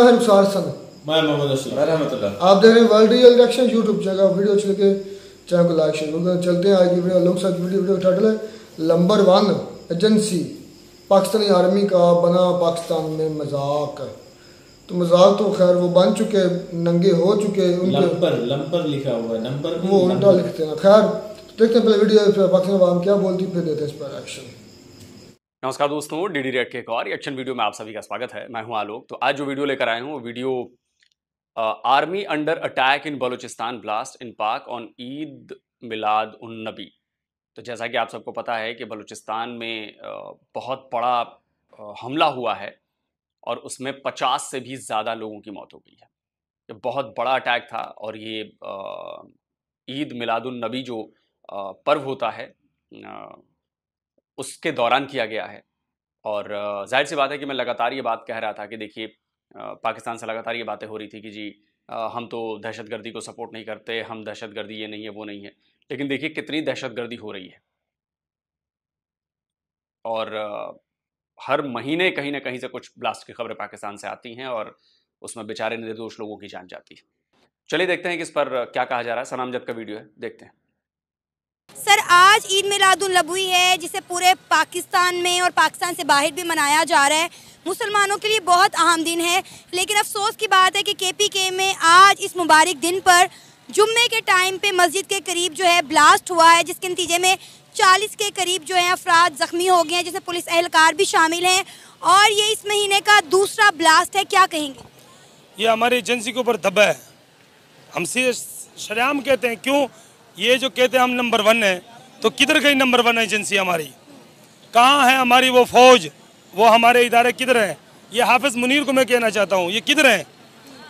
मैं रुखसार सन। मैं मोहम्मद असलम। आप देख रहे हैं world real reaction YouTube channel. Video अच्छी लगे चैनल को लाइक शेयर चलते हैं। आज की वीडियो लोग सब वीडियो टाइटल है नंबर 1 एजेंसी पाकिस्तानी आर्मी का बना पाकिस्तान में मजाक। तो मजाक तो खैर वो बन चुके, नंगे हो चुके, लंपर लिखा हुआ है, नंबर वो उल्टा लिखते हैं। खैर देखते हैं पहले वीडियो पाकिस्तान आवाम क्या बोलती, फिर देते हैं इस पर एक्शन। नमस्कार दोस्तों, डीडी रेड के एक और रिएक्शन वीडियो में आप सभी का स्वागत है। मैं हूं आलोक। तो आज जो वीडियो लेकर आए हूं वो video army under attack in Balochistan blast in Pak on Eid Milad उन नबी। तो जैसा कि आप सबको पता है कि बलूचिस्तान में बहुत बड़ा हमला हुआ है और उसमें 50 से भी ज़्यादा लोगों की मौत हो गई है। ये बहुत बड़ा अटैक था और ये ईद मिलाद उन नबी जो पर्व होता है उसके दौरान किया गया है। और जाहिर सी बात है कि मैं लगातार ये बात कह रहा था कि देखिए पाकिस्तान से लगातार ये बातें हो रही थी कि जी हम तो दहशतगर्दी को सपोर्ट नहीं करते, हम दहशतगर्दी ये नहीं है वो नहीं है। लेकिन देखिए कितनी दहशतगर्दी हो रही है और हर महीने कहीं ना कहीं से कुछ ब्लास्ट की खबरें पाकिस्तान से आती हैं और उसमें बेचारे निर्दोष लोगों की जान जाती है। चलिए देखते हैं कि इस पर क्या कहा जा रहा है। सनाम जद का वीडियो है, देखते हैं। सर आज ईद मिलादुन नबी है जिसे पूरे पाकिस्तान में और पाकिस्तान से बाहर भी मनाया जा रहा है। मुसलमानों के लिए बहुत अहम दिन है, लेकिन अफसोस की बात है कि केपीके में आज इस मुबारक दिन पर जुम्मे के टाइम पे मस्जिद के करीब जो है ब्लास्ट हुआ है, जिसके नतीजे में 40 के करीब जो है अफराद जख्मी हो गए हैं, जिसमें पुलिस एहलकार भी शामिल हैं। और ये इस महीने का दूसरा ब्लास्ट है, क्या कहेंगे? ये हमारी एजेंसी के ऊपर दबा है। हमसे शरेआम कहते हैं, क्यों ये जो कहते हैं हम नंबर 1 है, तो किधर गई नंबर 1 एजेंसी हमारी? कहाँ है हमारी वो फौज, वो हमारे इदारे किधर हैं? ये हाफिज़ मुनीर को मैं कहना चाहता हूँ, ये किधर हैं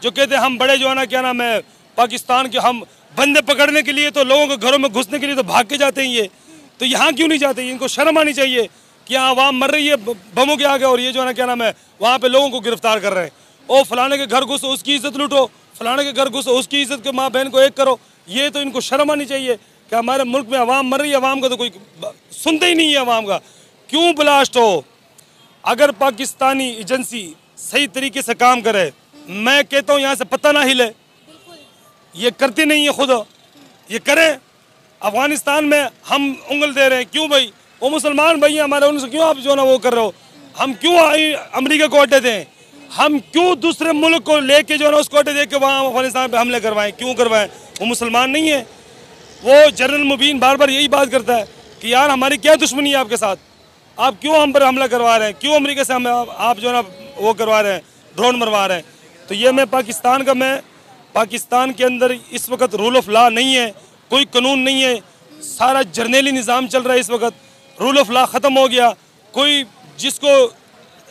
जो कहते हैं हम बड़े जो है ना, क्या नाम है, पाकिस्तान के हम बंदे पकड़ने के लिए तो लोगों के घरों में घुसने के लिए तो भाग के जाते हैं। ये तो यहाँ क्यों नहीं जाते? इनको शर्म आनी चाहिए कि यहाँ आवाम मर रही है बमों के आगे और ये जो है ना, क्या नाम है, वहाँ पे लोगों को गिरफ्तार कर रहे हैं। ओ फलाने के घर घुसो उसकी इज्जत लूटो, फलाने के घर घुसो उसकी इज्जत के माँ बहन को एक करो। ये तो इनको शर्म आनी चाहिए कि हमारे मुल्क में आवाम मर रही है, आवाम का तो कोई सुनते ही नहीं है। आवाम का क्यों ब्लास्ट हो? अगर पाकिस्तानी एजेंसी सही तरीके से काम करे, मैं कहता हूँ यहाँ से पता ना हिले। ये करती नहीं है, खुद ये करें। अफगानिस्तान में हम उंगल दे रहे हैं, क्यों भाई? वो मुसलमान भाई हैं हमारे, उनसे क्यों आप जो ना वो कर रहे हो? हम क्यों अमेरिका को अड्डे दें? हम क्यों दूसरे मुल्क को लेके जो है ना उसको अड्डे दे के वहाँ अफगानिस्तान पे हमले करवाएं? क्यों करवाएं? वो मुसलमान नहीं है। वो जनरल मुबीन बार बार यही बात करता है कि यार हमारी क्या दुश्मनी है आपके साथ, आप क्यों हम पर हमला करवा रहे हैं? क्यों अमेरिका से हम आप जो है ना वो करवा रहे हैं, ड्रोन मरवा रहे हैं? तो ये मैं पाकिस्तान के अंदर इस वक्त रूल ऑफ लॉ नहीं है, कोई कानून नहीं है, सारा जर्नेली निज़ाम चल रहा है। इस वक्त रूल ऑफ लॉ ख़त्म हो गया। कोई जिसको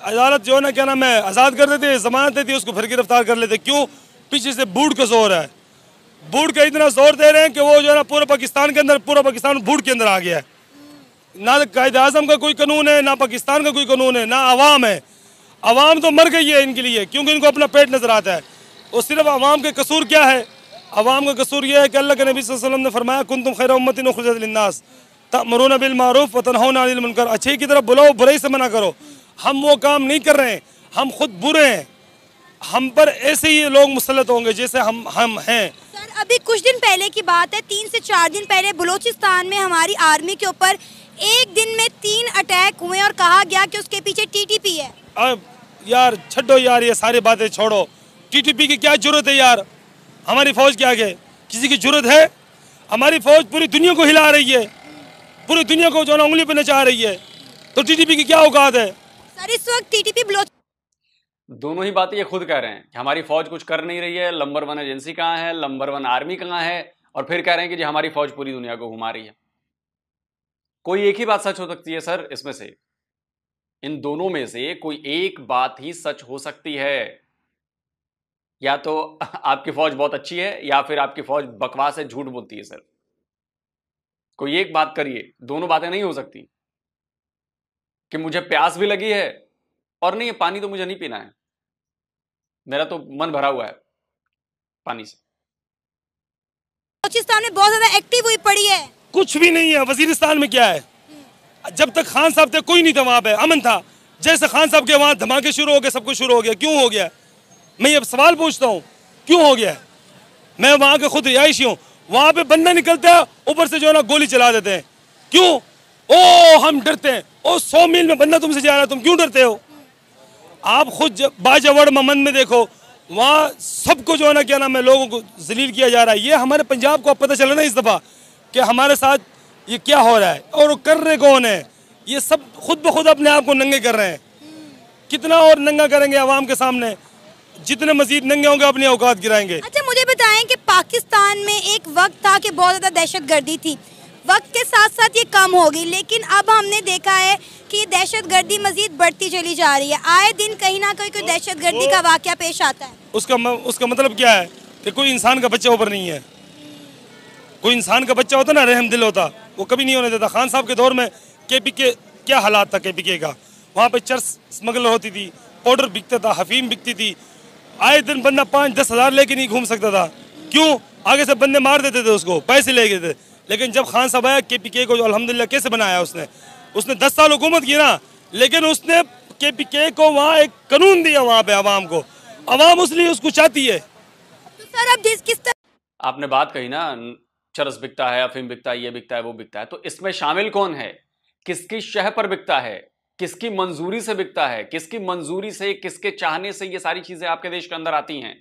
अदालत जो है ना, क्या नाम है, आज़ाद कर देते, जमानत देती है, उसको फिर गिरफ्तार कर लेते। क्यों? पीछे से बूट का जोर है। बूट का इतना जोर दे रहे हैं कि वो जो है ना पूरा पाकिस्तान के अंदर, पूरा पाकिस्तान बूट के अंदर आ गया है। ना कायदे आज़म का कोई कानून है, ना पाकिस्तान का कोई कानून है, ना आवाम है। आवाम तो मर गई है इनके लिए, क्योंकि इनको अपना पेट नजर आता है। और सिर्फ आवाम के कसूर क्या है? आवाम का कसूर यह है कि अल्लाह के नबी सल्लल्लाहु अलैहि वसल्लम ने फरमाया, कुंतुम खैरा उम्मतिन उखरिजत लिन्नास तअमुरूना बिल मारूफ व तनहौना अनिल मुनकर। अच्छे की तरफ बुलाओ, बुराई से मना करो। हम वो काम नहीं कर रहे हैं, हम खुद बुरे हैं। हम पर ऐसे ही लोग मुसल्लत होंगे जैसे हम हैं। सर अभी कुछ दिन पहले की बात है, 3 से 4 दिन पहले बलूचिस्तान में हमारी आर्मी के ऊपर एक दिन में 3 अटैक हुए और कहा गया कि उसके पीछे टीटीपी है। अब यार छोड़ो यार, ये सारी बातें छोड़ो। टीटीपी की क्या जरूरत है यार? हमारी फौज के आगे किसी की जरूरत है? हमारी फौज पूरी दुनिया को हिला रही है, पूरी दुनिया को जो ना उंगली पे नचा रही है, तो टीटीपी की क्या औकात है? सर इस वक्त टीटीपी दोनों ही बातें ये खुद कह रहे हैं कि हमारी फौज कुछ कर नहीं रही है, नंबर 1 एजेंसी कहाँ है, नंबर 1 आर्मी कहाँ है, और फिर कह रहे हैं कि जी हमारी फौज पूरी दुनिया को घुमा रही है। कोई एक ही बात सच हो सकती है सर, इसमें से इन दोनों में से कोई एक बात ही सच हो सकती है। या तो आपकी फौज बहुत अच्छी है या फिर आपकी फौज बकवास है, झूठ बोलती है। सर कोई एक बात करिए, दोनों बातें नहीं हो सकती कि मुझे प्यास भी लगी है और नहीं पानी तो मुझे नहीं पीना है, मेरा तो मन भरा हुआ है पानी से। बलूचिस्तान में बहुत ज्यादा एक्टिव हुई पड़ी है। कुछ भी नहीं है। वजीरिस्तान में क्या है? जब तक खान साहब थे कोई नहीं था वहां पे, अमन था। जैसे खान साहब के वहां धमाके शुरू हो गए, सब कुछ शुरू हो गया। क्यों हो गया? मैं ये सवाल पूछता हूँ क्यों हो गया है? मैं वहाँ के खुद रिहायशी हूँ, वहाँ पे बंदा निकलता है ऊपर से जो है ना गोली चला देते हैं। क्यों? ओ हम डरते हैं। ओ 100 मील में बंदा तुमसे जा रहा है, तुम क्यों डरते हो? आप खुद बाजवड़ ममन में देखो, वहाँ सबको जो है ना क्या नाम है लोगों को जलील किया जा रहा है। ये हमारे पंजाब को अब पता चला ना इस दफ़ा कि हमारे साथ ये क्या हो रहा है और कर रहे कौन है। ये सब खुद ब खुद अपने आप को नंगे कर रहे हैं। कितना और नंगा करेंगे आवाम के सामने? जितने मजीद नंगे होंगे अपनी औकात गिराएंगे। अच्छा मुझे बताएं कि पाकिस्तान में एक वक्त था कि बहुत ज़्यादा दहशतगर्दी थी, वक्त के साथ साथ ये कम होगी, लेकिन अब हमने देखा है कि ये दहशतगर्दी मजीद बढ़ती चली जा रही है। आए दिन कहीं ना कहीं कोई दहशतगर्दी का वाकया पेश आता है। उसका मतलब क्या है कि कोई इंसान का बच्चा ऊपर नहीं है। कोई इंसान का बच्चा होता ना, रहम दिल होता, वो कभी नहीं होने देता। खान साहब के दौर में KPK क्या हालात था KPK का? वहाँ पे चरस स्मगलर होती थी, पाउडर बिकता था, हफीम बिकती थी। आए दिन बंदा 5-10 हज़ार लेके नहीं घूम सकता था। क्यों? आगे से बंदे मार देते थे उसको, पैसे ले गए थे। लेकिन जब खान साहब आया KPK को जो अल्हम्दुलिल्लाह कैसे बनाया उसने 10 साल हुकूमत की ना, लेकिन उसने KPK को वहाँ एक कानून दिया वहाँ पे आवाम को। आवाम इसलिए उसको चाहती है। तो सर अब किस तरह आपने बात कही ना, चरस बिकता है, अफीम बिकता है, ये बिकता है, वो बिकता है, तो इसमें शामिल कौन है? किसकी शह पर बिकता है? किसकी मंजूरी से बिकता है? किसकी मंजूरी से, किसके चाहने से ये सारी चीजें आपके देश के अंदर आती हैं?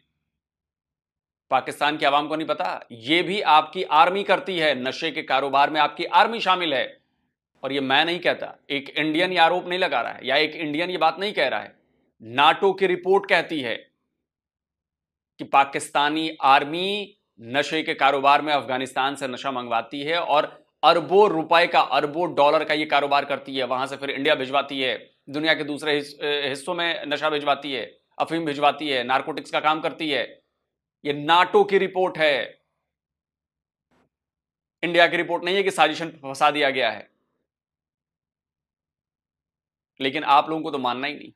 पाकिस्तान की आवाम को नहीं पता? ये भी आपकी आर्मी करती है। नशे के कारोबार में आपकी आर्मी शामिल है। और ये मैं नहीं कहता, एक इंडियन ये आरोप नहीं लगा रहा है, या एक इंडियन ये बात नहीं कह रहा है। नाटो की रिपोर्ट कहती है कि पाकिस्तानी आर्मी नशे के कारोबार में अफगानिस्तान से नशा मंगवाती है और अरबों रुपए का, अरबों डॉलर का ये कारोबार करती है। वहां से फिर इंडिया भिजवाती है, दुनिया के दूसरे हिस्सों में नशा भिजवाती है, अफीम भिजवाती है, नारकोटिक्स का काम करती है। ये नाटो की रिपोर्ट है, इंडिया की रिपोर्ट नहीं है कि साजिश फंसा दिया गया है। लेकिन आप लोगों को तो मानना ही नहीं।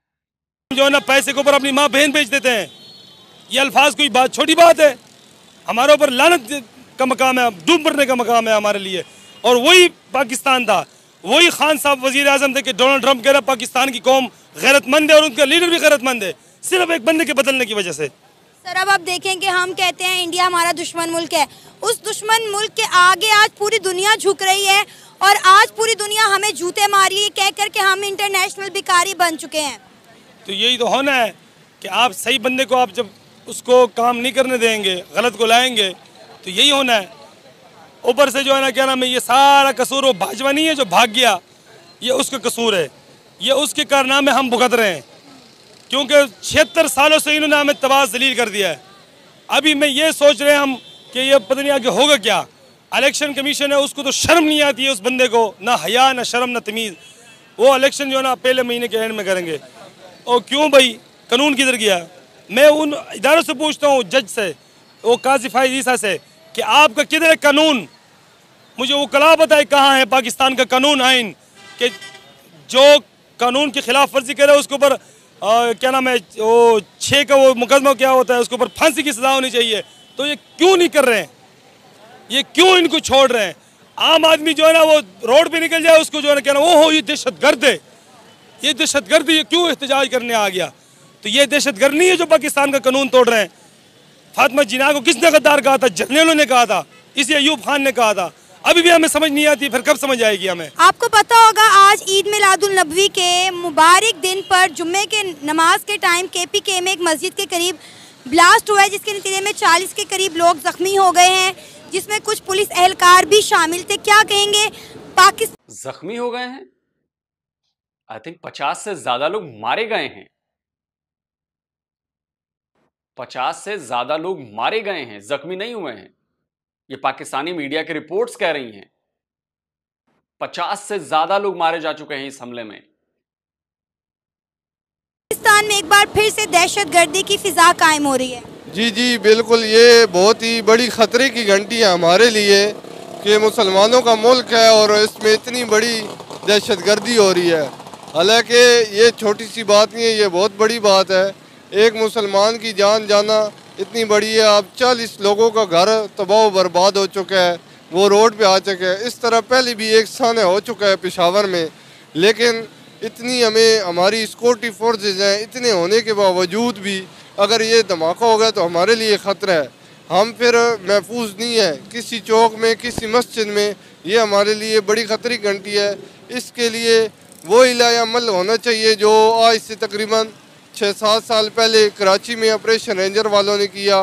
जो है ना पैसे के ऊपर अपनी माँ बहन बेच देते हैं। ये अल्फाज कोई बात छोटी बात है? हमारे ऊपर लानत का मकाम है, डूब मरने का मकाम है हमारे लिए। और वही पाकिस्तान था, वही खान साहब वजीर आजम थे कि डोनाल्ड ट्रंप कह रहा पाकिस्तान की कौम गैरतमंद है और उनका लीडर भी गैरतमंद है, सिर्फ एक बंदे के बदलने की वजह से। सर अब आप देखें कि हम कहते हैं इंडिया हमारा दुश्मन मुल्क है, उस दुश्मन मुल्क के आगे आज पूरी दुनिया झुक रही है और आज पूरी दुनिया हमें जूते मारी है कह कर के हम इंटरनेशनल भिखारी बन चुके हैं। तो यही तो होना है कि आप सही बंदे को आप जब उसको काम नहीं करने देंगे, गलत को लाएंगे, तो यही होना है। ऊपर से जो है ना क्या नाम है, ये सारा कसूर वो भाजपा नहीं है जो भाग गया, ये उसका कसूर है, ये उसके कारनामे हम भुगत रहे हैं। क्योंकि 76 सालों से इन्होंने हमें तबाह जलील कर दिया है। अभी मैं ये सोच रहे हैं हम कि ये पता नहीं आगे होगा क्या। इलेक्शन कमीशन है, उसको तो शर्म नहीं आती है उस बंदे को, ना हया ना शर्म ना तमीज़। वो इलेक्शन जो है ना पहले महीने के एंड में करेंगे। और क्यों भाई, कानून किधर गया? मैं उन इदारों से पूछता हूँ, जज से, वो काजी फाइज ईसा से, कि आपका किधर है कानून? मुझे वो कला बताए कहाँ है पाकिस्तान का कानून आइन कि जो कानून की खिलाफ वर्जी करे उसके ऊपर क्या नाम है, वो 6 का वो मुकदमा क्या होता है, उसके ऊपर फांसी की सजा होनी चाहिए। तो ये क्यों नहीं कर रहे हैं? ये क्यों इनको छोड़ रहे हैं? आम आदमी जो है ना वो रोड पे निकल जाए, उसको जो है ना कहना वो हो ये दहशतगर्द है, ये दहशतगर्द, ये क्यों एहतजाज करने आ गया? तो ये दहशतगर्द नहीं है जो पाकिस्तान का कानून तोड़ रहे हैं। फातिमा जिन्ना को किसने गद्दार कहा था? जर्नलों ने कहा था, इसी अयूब खान ने कहा था। अभी भी हमें समझ नहीं आती, फिर कब समझ आएगी हमें? आपको पता होगा आज ईद मिलादुल नबवी के मुबारक दिन पर जुम्मे के नमाज के टाइम KPK में एक मस्जिद के करीब ब्लास्ट हुआ है, जिसके नतीजे में 40 के करीब लोग जख्मी हो गए हैं, जिसमें कुछ पुलिस एहलकार भी शामिल थे। क्या कहेंगे? पाकिस्तान जख्मी हो गए हैं, आई थिंक 50 से ज्यादा लोग मारे गए हैं। 50 से ज्यादा लोग मारे गए हैं, जख्मी नहीं हुए हैं। ये पाकिस्तानी मीडिया की रिपोर्ट्स कह रही हैं। 50 से ज्यादा लोग मारे जा चुके हैं इस हमले में। पाकिस्तान में एक बार फिर से दहशतगर्दी की फिजा कायम हो रही है। जी जी बिल्कुल, ये बहुत ही बड़ी ख़तरे की घंटी है हमारे लिए कि मुसलमानों का मुल्क है और इसमें इतनी बड़ी दहशतगर्दी हो रही है। हालांकि ये छोटी सी बात नहीं है, ये बहुत बड़ी बात है। एक मुसलमान की जान जाना इतनी बड़ी है। अब 40 लोगों का घर तबाह बर्बाद हो चुका है, वो रोड पे आ चुके हैं। इस तरह पहले भी एक साने हो चुका है पेशावर में, लेकिन इतनी हमें हमारी सिक्योरिटी फोर्सेज हैं, इतने होने के बावजूद भी अगर ये धमाका हो गया तो हमारे लिए ख़तरा है, हम फिर महफूज नहीं है किसी चौक में, किसी मस्जिद में। ये हमारे लिए बड़ी ख़तरे की घंटी है। इसके लिए वो इलाही अमल होना चाहिए जो आज से तकरीबन 6-7 साल पहले कराची में ऑपरेशन रेंजर वालों ने किया,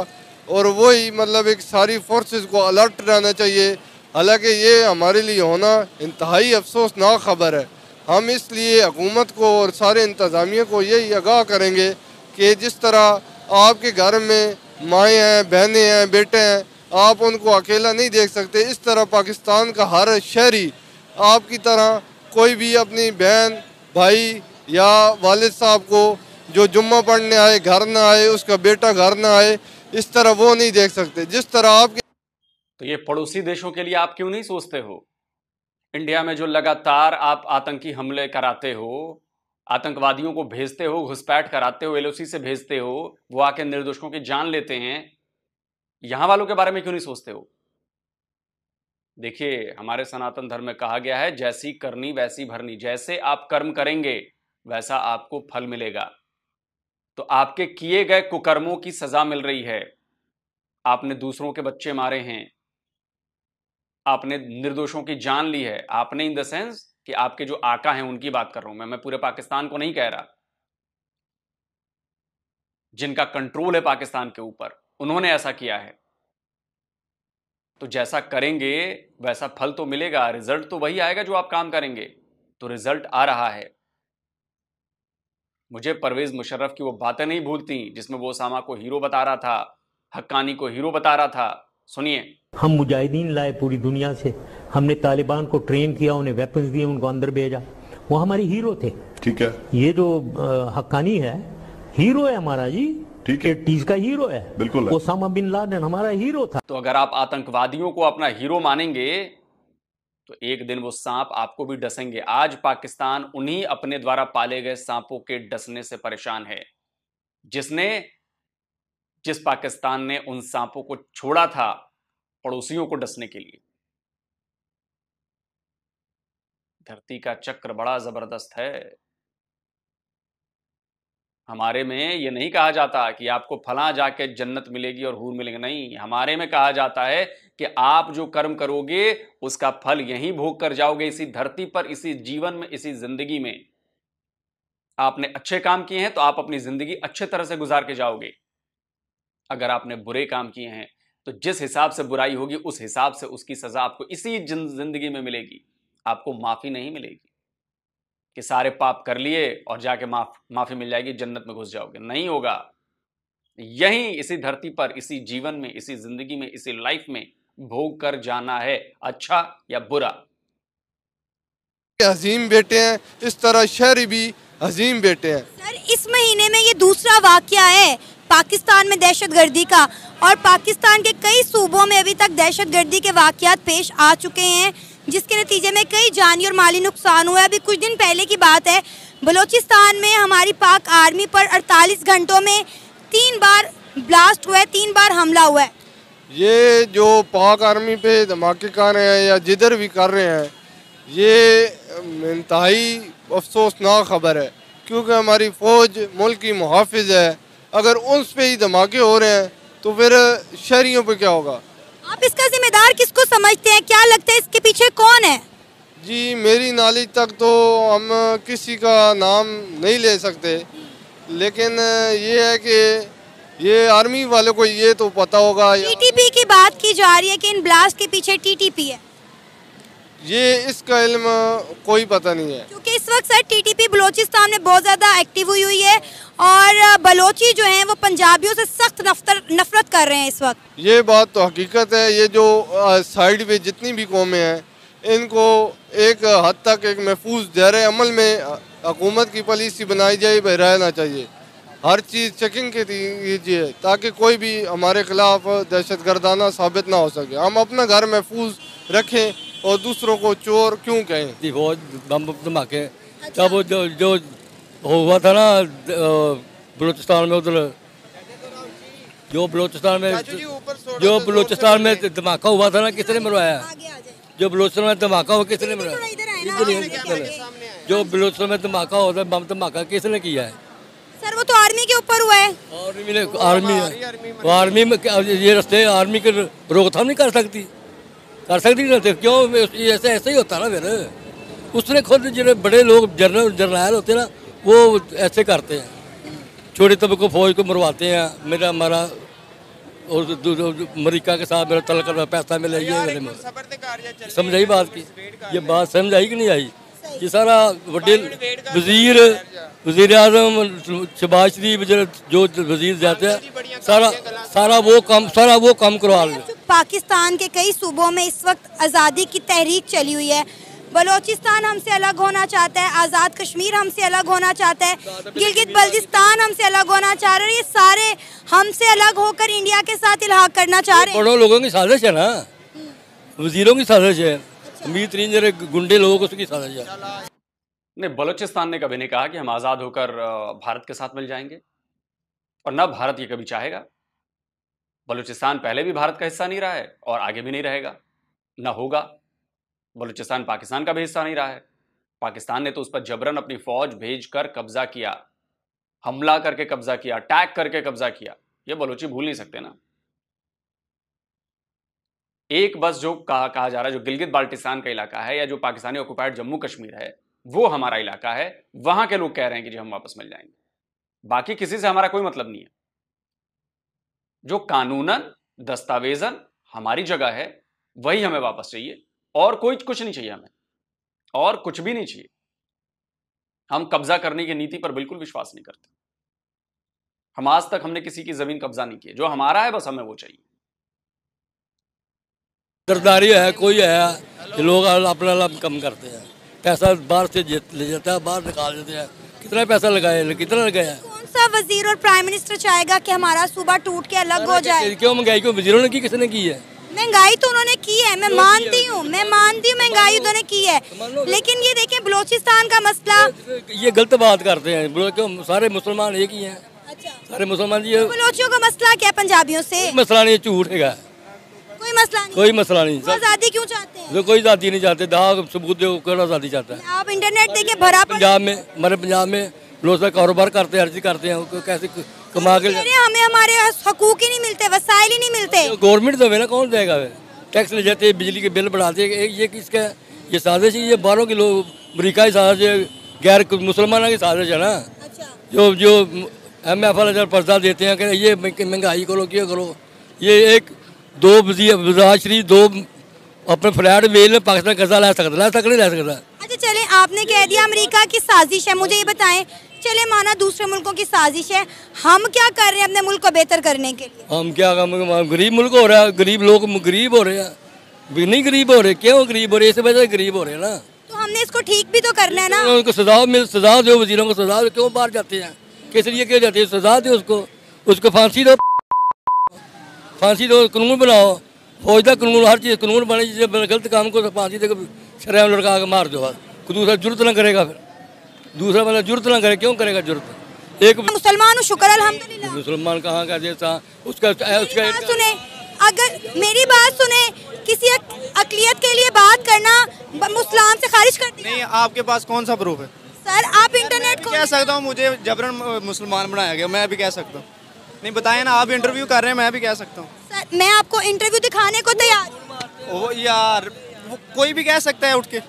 और वही मतलब एक सारी फोर्सेस को अलर्ट रहना चाहिए। हालांकि ये हमारे लिए होना इंतहाई अफसोसनाक ख़बर है। हम इसलिए हुकूमत को और सारे इंतज़ामिया को यही आगाह करेंगे कि जिस तरह आपके घर में माएँ हैं, बहनें हैं, बेटे हैं, आप उनको अकेला नहीं देख सकते। इस तरह पाकिस्तान का हर शहरी आपकी तरह कोई भी अपनी बहन, भाई या वालिद साहब को जो जुम्मा पढ़ने आए घर ना आए, उसका बेटा घर ना आए, इस तरह वो नहीं देख सकते जिस तरह आपके। तो ये पड़ोसी देशों के लिए आप क्यों नहीं सोचते हो? इंडिया में जो लगातार आप आतंकी हमले कराते हो, आतंकवादियों को भेजते हो, घुसपैठ कराते हो, एलओसी से भेजते हो, वो आके निर्दोषों की जान लेते हैं, यहां वालों के बारे में क्यों नहीं सोचते हो? देखिए, हमारे सनातन धर्म में कहा गया है, जैसी करनी वैसी भरनी। जैसे आप कर्म करेंगे वैसा आपको फल मिलेगा। तो आपके किए गए कुकर्मों की सजा मिल रही है। आपने दूसरों के बच्चे मारे हैं, आपने निर्दोषों की जान ली है। आपने इन द सेंस कि आपके जो आका हैं उनकी बात कर रहा हूं मैं पूरे पाकिस्तान को नहीं कह रहा। जिनका कंट्रोल है पाकिस्तान के ऊपर, उन्होंने ऐसा किया है। तो जैसा करेंगे वैसा फल तो मिलेगा, रिजल्ट तो वही आएगा जो आप काम करेंगे। तो रिजल्ट आ रहा है। मुझे परवेज मुशर्रफ की वो बातें नहीं भूलती जिसमें वो ओसामा को हीरो बता रहा था, हक्कानी को हीरो बता रहा था। सुनिए। हम मुजाहिदीन लाए पूरी दुनिया से, हमने तालिबान को ट्रेन किया, उन्हें वेपन्स दिए, उनको अंदर भेजा, वो हमारे हीरो थे। ठीक है। ये जो हक्कानी है हीरो है हमारा जी, ठीक है, 80s का हीरो है, बिल्कुल है। ओसामा बिन लादेन हमारा हीरो था। तो अगर आप आतंकवादियों को अपना हीरो मानेंगे तो एक दिन वो सांप आपको भी डसेंगे। आज पाकिस्तान उन्हीं अपने द्वारा पाले गए सांपों के डसने से परेशान है, जिस पाकिस्तान ने उन सांपों को छोड़ा था पड़ोसियों को डसने के लिए। धरती का चक्र बड़ा जबरदस्त है। हमारे में ये नहीं कहा जाता कि आपको फलां जाके जन्नत मिलेगी और हूर मिलेंगे, नहीं। हमारे में कहा जाता है कि आप जो कर्म करोगे उसका फल यहीं भोग कर जाओगे, इसी धरती पर, इसी जीवन में, इसी जिंदगी में। आपने अच्छे काम किए हैं तो आप अपनी जिंदगी अच्छे तरह से गुजार के जाओगे। अगर आपने बुरे काम किए हैं तो जिस हिसाब से बुराई होगी उस हिसाब से उसकी सजा आपको इसी जिंदगी में मिलेगी। आपको माफी नहीं मिलेगी कि सारे पाप कर लिए और जाके माफी मिल जाएगी, जन्नत में घुस जाओगे। नहीं होगा। यहीं इसी धरती पर, इसी जीवन में, इसी जिंदगी में, इसी लाइफ में भोग कर जाना है, अच्छा या बुरा। अजीम बेटे हैं, इस तरह शहरी भी अजीम बेटे हैं। सर, इस महीने में ये दूसरा वाकया है पाकिस्तान में दहशतगर्दी का, और पाकिस्तान के कई सूबों में अभी तक दहशतगर्दी के वाकयात पेश आ चुके हैं, जिसके नतीजे में कई जानी और माली नुकसान हुआ है। अभी कुछ दिन पहले की बात है, बलूचिस्तान में हमारी पाक आर्मी पर 48 घंटों में 3 बार ब्लास्ट हुआ है, 3 बार हमला हुआ है। ये जो पाक आर्मी पे धमाके कर रहे हैं या जिधर भी कर रहे हैं, ये इंतहाई अफसोसनाक खबर है, क्योंकि हमारी फ़ौज मुल्क की मुहाफिज है। अगर उस पे ही धमाके हो रहे हैं तो फिर शहरियों पे क्या होगा? आप इसका जिम्मेदार किसको समझते हैं? क्या लगता है इसके पीछे कौन है? जी, मेरी नॉलेज तक तो हम किसी का नाम नहीं ले सकते, लेकिन ये है कि ये आर्मी वालों को ये तो पता होगा। टीटीपी की बात की जा रही है कि इन ब्लास्ट के पीछे टीटीपी है। ये इसका इल्म कोई पता नहीं है, क्योंकि इस वक्त सर टीटीपी बलूचिस्तान में बहुत ज़्यादा एक्टिव हुई है और बलोची जो हैं वो पंजाबियों से सख्त नफरत कर रहे हैं इस वक्त। ये बात तो हकीकत है। ये जो साइड पे जितनी भी कौमें हैं, इनको एक हद तक एक महफूज दायरे अमल में हुकूमत की पॉलिसी बनाई जाए, रहना चाहिए। हर चीज़ चेकिंग कीजिए ताकि कोई भी हमारे खिलाफ दहशतगर्दाना साबित ना हो सके। हम अपना घर महफूज रखें और दूसरों को चोर क्यों कहें। वो बम धमाके तब जो हुआ था ना बलूचिस्तान में, उधर जो बलूचिस्तान में धमाका हुआ था ना, किसने मरवाया? जो बलूचिस्तान में धमाका हुआ किसने मरवाया? जो बलूचिस्तान में धमाका होता है, बम धमाका किसने किया है? सर, वो तो आर्मी के ऊपर हुआ है? आर्मी में ये रास्ते आर्मी के रोकथाम नहीं कर सकती रहते क्यों? ऐसे ही होता ना फिर। उसने खुद जो बड़े लोग जर्नैल होते हैं ना वो ऐसे करते हैं, छोटे तबके को फौज को मरवाते हैं। हमारा और अमरीका के साथ मेरा तल कर पैसा मिले, ये समझाई बात की, ये बात समझ आई कि नहीं आई? ये सारा वडे वजीर आजम शहबाज शरीफ जो वजीर जाते हैं सारा वो काम करवा लें। पाकिस्तान के कई सूबों में इस वक्त आज़ादी की तहरीक चली हुई है। बलोचिस्तान हमसे अलग होना चाहता है, आज़ाद कश्मीर हमसे अलग होना चाहता है, गिलगित बल्तिस्तान हमसे अलग होना चाह रहे हैं। ये सारे हमसे अलग होकर इंडिया के साथ इल्हाक करना चाह रहे हैं। बड़ों लोगों की साजिश है ना, वजीरों की साजिश है, अमीर तरीन जरे गुंडे लोग उसकी साजिश है। नहीं, बलोचिस्तान ने कभी नहीं कहा कि हम आज़ाद होकर भारत के साथ मिल जाएंगे, और ना भारत ये कभी चाहेगा। बलूचिस्तान पहले भी भारत का हिस्सा नहीं रहा है और आगे भी नहीं रहेगा, ना होगा। बलूचिस्तान पाकिस्तान का भी हिस्सा नहीं रहा है। पाकिस्तान ने तो उस पर जबरन अपनी फौज भेजकर कब्जा किया, हमला करके कब्जा किया, अटैक करके कब्जा किया। ये बलोची भूल नहीं सकते ना। एक बस जो कहा जा रहा है, जो गिलगित बाल्टिस्तान का इलाका है या जो पाकिस्तानी ऑक्युपाइड जम्मू कश्मीर है, वो हमारा इलाका है। वहां के लोग कह रहे हैं कि जी हम वापस मिल जाएंगे, बाकी किसी से हमारा कोई मतलब नहीं है। जो कानूनन दस्तावेजन हमारी जगह है वही हमें वापस चाहिए, और कोई कुछ नहीं चाहिए हमें, और कुछ भी नहीं चाहिए। हम कब्जा करने की नीति पर बिल्कुल विश्वास नहीं करते। हम आज तक हमने किसी की जमीन कब्जा नहीं की। जो हमारा है बस हमें वो चाहिए। सरदारी है, कोई है लोग अपना लाभ कम करते हैं, पैसा बाहर से ले जाता है, बाहर निकाल देते हैं। कितना पैसा लगाया, कितना लगाया? कौन सा वजीर और प्राइम मिनिस्टर चाहेगा कि हमारा सूबा टूट के अलग हो जाए? क्यों महंगाई को वजीरों ने की, किसने की है? महंगाई तो उन्होंने की है, मैं मानती हूँ महंगाई उन्होंने की है, लेकिन ये देखें बलोचिस्तान का मसला। ये गलत बात करते हैं, क्यों? सारे मुसलमान एक ही हैं। अच्छा। सारे मुसलमान जी। बलोचियों का मसला क्या पंजाबियों से? मसला नहीं, झूठ है, कोई मसला नहीं, कोई मसला नहीं। आजादी क्यों चाहते हैं? कोई आजादी नहीं चाहते, दाग सबूत दो, कौन आजादी चाहता है? आप इंटरनेट देखे भरा पंजाब में, हमारे पंजाब में लोग कारोबार करते हैं, हर चीज करते हैं, कैसे कमा के हमें हमारे हकूक ही नहीं मिलते, वसाइल ही नहीं मिलते। गवर्नमेंट दे ना, कौन देगा? टैक्स ले जाते, बिजली के बिल बढ़ाते। ये किसका है? ये साजिश है, ये बाहरों के लोग, अमरीका की साजिश है, गैर मुसलमानों की साजिश है ना। जो MF वाले पर्दा देते हैं कि ये महंगाई करो, क्या करो। ये एक दो वज़ीर शरीफ दो अपने फ्लैट बेच में पाकिस्तान कर्जा ला सकता, नहीं ला सकता। अच्छा चले, आपने कह दिया अमेरिका की साजिश है, मुझे ये बताएं, चले माना दूसरे मुल्कों की साजिश है, हम क्या कर रहे हैं अपने मुल्क को बेहतर करने के लिए? हम क्या, गरीब मुल्क हो रहा है, गरीब लोग गरीब हो रहे हैं, नहीं गरीब हो रहे। क्यों गरीब हो रहे? इस वजह से गरीब हो रहे हैं ना। तो हमने इसको ठीक भी तो करना है ना। उनको सजा दो, वजीरों को सजा दो। क्यों बाहर जाते हैं, किस लिए क्यों जाते हैं? सजा दो उसको फांसी दो, कानून बनाओ, फौज का कानून, हर चीज़ कानून बने। गलत काम को फांसी दे शरेआम लड़का के मार दो, दूसरा जुर्त ना करेगा, फिर दूसरा मतलब जुर्त ना करे। क्यों करेगा जुर्त? एक मुसलमान शुक्र अल्हम्दुलिल्लाह। मुसलमान कहाँ का जैसा उसका सुने, अगर मेरी बात सुने, किसी अकलियत के लिए बात करना मुस्लिम से खारिज कर दिया। नहीं, आपके पास कौन सा प्रूफ है? सर आप इंटरनेट को कह सकता हूँ, मुझे जबरन मुसलमान बनाया गया, मैं भी कह सकता हूँ। नहीं बताए ना, आप इंटरव्यू कर रहे हैं, मैं भी कह सकता हूँ। सर मैं आपको इंटरव्यू दिखाने को तैयार हूँ। ओ यार, कोई भी कह सकता है उठ के।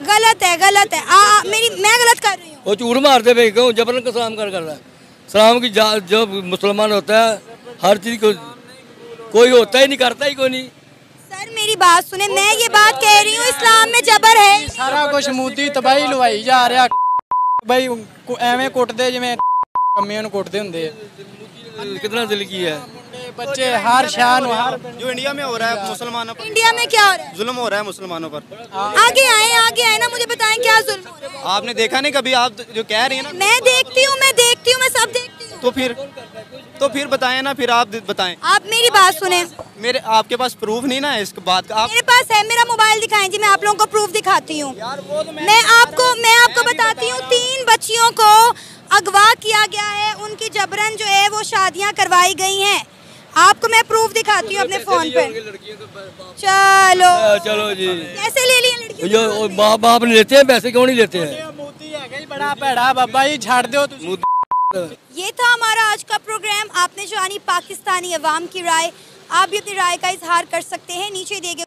गलत है मैं गलत कर रही हूँ। वो झूठ मारते भाई, क्यों जबरन का सलाम कर रहा है? सलाम की जो मुसलमान होता है, हर चीज को कोई होता ही नहीं, करता ही कोई नहीं। सर मेरी बात सुने, मैं ये बात कह रही हूँ, इस्लाम में जबर है। सारा कुछ मोदी तबाही लवाई जा रहा भाई, एवें कुटदे जिवें कम्मियां नूं कुटदे हुंदे। कितना दिल की है, बच्चे हर शान जो इंडिया में हो रहा है मुसलमानों पर। इंडिया में क्या हो रहा है? जुल्म हो रहा है मुसलमानों पर। आगे आए ना, मुझे बताएं क्या जुल्म हो रहा है? आपने देखा नहीं कभी? आप जो कह रही है ना, मैं देखती हूँ, मैं सब देखती हूँ। तो फिर बताएं ना, फिर आप बताएं। आप मेरी बात सुने, आपके पास प्रूफ नहीं ना इस बात का? मेरे पास है, मेरा मोबाइल दिखाएं जी, मैं आप लोगों को प्रूफ दिखाती हूँ। मैं आपको बताती हूँ, 3 बच्चियों को अगवा किया गया है, उनकी जबरन जो है वो शादियाँ करवाई गई हैं। आपको मैं प्रूफ दिखाती हूँ अपने फोन पे। चलो जी, कैसे ले लिए लड़कियों? बाप नहीं लेते हैं पैसे, क्यों नहीं लेते हैं? मोदी है बड़ा भैड़ा बाबा जी, छाड़ दो। ये था हमारा आज का प्रोग्राम। आपने जानी पाकिस्तानी अवाम की राय। आप भी अपनी राय का इजहार कर सकते हैं नीचे दिए गए।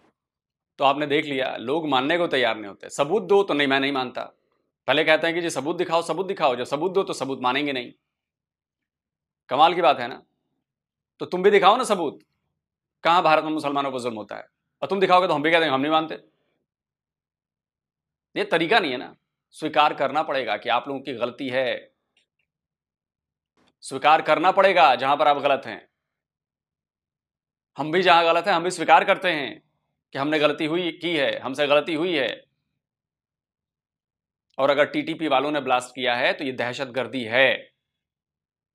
तो आपने देख लिया, लोग मानने को तैयार नहीं होते। सबूत दो तो नहीं, मैं नहीं मानता। पहले कहते हैं कि जी सबूत दिखाओ, सबूत दिखाओ। जब सबूत दो तो सबूत मानेंगे नहीं। कमाल की बात है ना। तो तुम भी दिखाओ ना सबूत, कहां भारत में मुसलमानों पर जुल्म होता है। और तुम दिखाओगे तो हम भी कहते हैं हम नहीं मानते। ये तरीका नहीं है ना। स्वीकार करना पड़ेगा कि आप लोगों की गलती है। स्वीकार करना पड़ेगा जहां पर आप गलत हैं। हम भी जहां गलत हैं हम भी स्वीकार करते हैं कि हमने गलती की है, हमसे गलती हुई है। और अगर टीटीपी वालों ने ब्लास्ट किया है तो ये दहशतगर्दी है।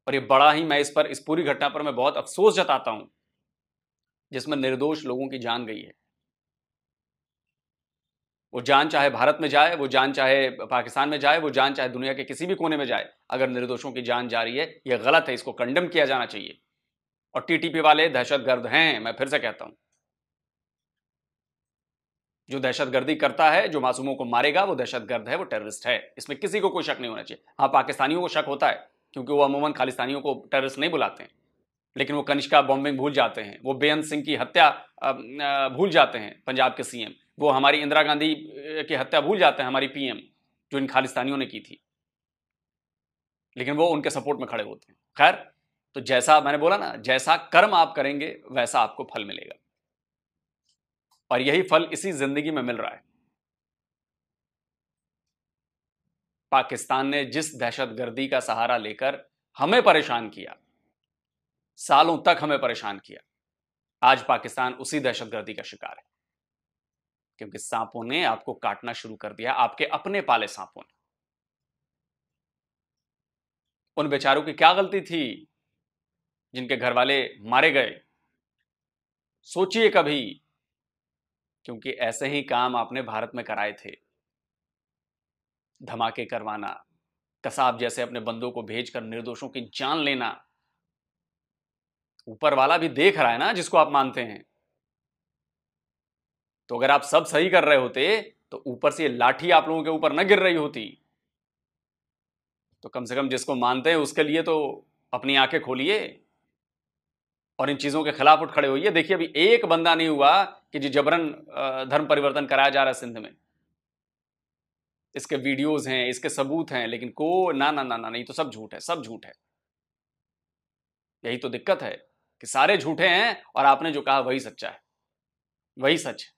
और ये बड़ा ही, मैं इस पूरी घटना पर मैं बहुत अफसोस जताता हूं, जिसमें निर्दोष लोगों की जान गई है। वो जान चाहे भारत में जाए, वो जान चाहे पाकिस्तान में जाए, वो जान चाहे दुनिया के किसी भी कोने में जाए, अगर निर्दोषों की जान जा रही है ये गलत है। इसको कंडेम किया जाना चाहिए। और टीटीपी वाले दहशतगर्द हैं। मैं फिर से कहता हूं, जो दहशतगर्दी करता है, जो मासूमों को मारेगा, वो दहशतगर्द है, वो टेररिस्ट है। इसमें किसी को कोई शक नहीं होना चाहिए। हाँ, पाकिस्तानियों को शक होता है क्योंकि वो अमूमन खालिस्तानियों को टेररिस्ट नहीं बुलाते हैं, लेकिन वो कनिष्का बॉम्बिंग भूल जाते हैं, वो बेअंत सिंह की हत्या भूल जाते हैं, पंजाब के सीएम, वो हमारी इंदिरा गांधी की हत्या भूल जाते हैं, हमारी पीएम, जो इन खालिस्तानियों ने की थी, लेकिन वो उनके सपोर्ट में खड़े होते हैं। खैर, तो जैसा मैंने बोला ना, जैसा कर्म आप करेंगे वैसा आपको फल मिलेगा। और यही फल इसी जिंदगी में मिल रहा है। पाकिस्तान ने जिस दहशतगर्दी का सहारा लेकर हमें परेशान किया, सालों तक हमें परेशान किया, आज पाकिस्तान उसी दहशतगर्दी का शिकार है। क्योंकि सांपों ने आपको काटना शुरू कर दिया, आपके अपने पाले सांपों ने। उन बेचारों की क्या गलती थी जिनके घर वाले मारे गए? सोचिए कभी, क्योंकि ऐसे ही काम आपने भारत में कराए थे। धमाके करवाना, कसाब जैसे अपने बंदों को भेजकर निर्दोषों की जान लेना। ऊपर वाला भी देख रहा है ना, जिसको आप मानते हैं। तो अगर आप सब सही कर रहे होते तो ऊपर से ये लाठी आप लोगों के ऊपर न गिर रही होती। तो कम से कम जिसको मानते हैं उसके लिए तो अपनी आंखें खोलिए और इन चीजों के खिलाफ उठ खड़े होइए। देखिए, अभी एक बंदा नहीं हुआ कि जी जबरन धर्म परिवर्तन कराया जा रहा है सिंध में। इसके वीडियोस हैं, इसके सबूत हैं, लेकिन ना ना ना ना नहीं, तो सब झूठ है, सब झूठ है। यही तो दिक्कत है कि सारे झूठे हैं और आपने जो कहा वही सच्चा है, वही सच है।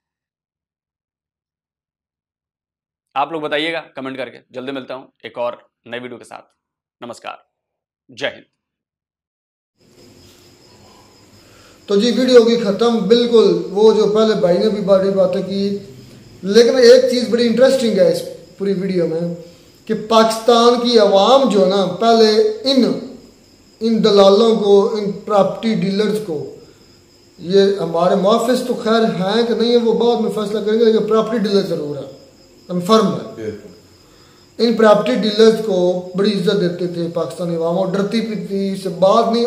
आप लोग बताइएगा कमेंट करके। जल्दी मिलता हूं एक और नई वीडियो के साथ। नमस्कार, जय हिंद। तो जी वीडियो होगी खत्म। बिल्कुल वो जो पहले भाई ने भी बड़ी बातें की, लेकिन एक चीज़ बड़ी इंटरेस्टिंग है इस पूरी वीडियो में कि पाकिस्तान की आवाम जो ना, पहले इन दलालों को, इन प्रॉपर्टी डीलर्स को, ये हमारे मुआफिस तो खैर हैं कि नहीं है वो बाद में फैसला करेंगे, लेकिन प्रॉपर्टी डीलर ज़रूर है, कन्फर्म है। इन प्रॉपर्टी डीलर्स को बड़ी इज्जत देते थे पाकिस्तानी आवाम, और डरती पीती से बात नहीं,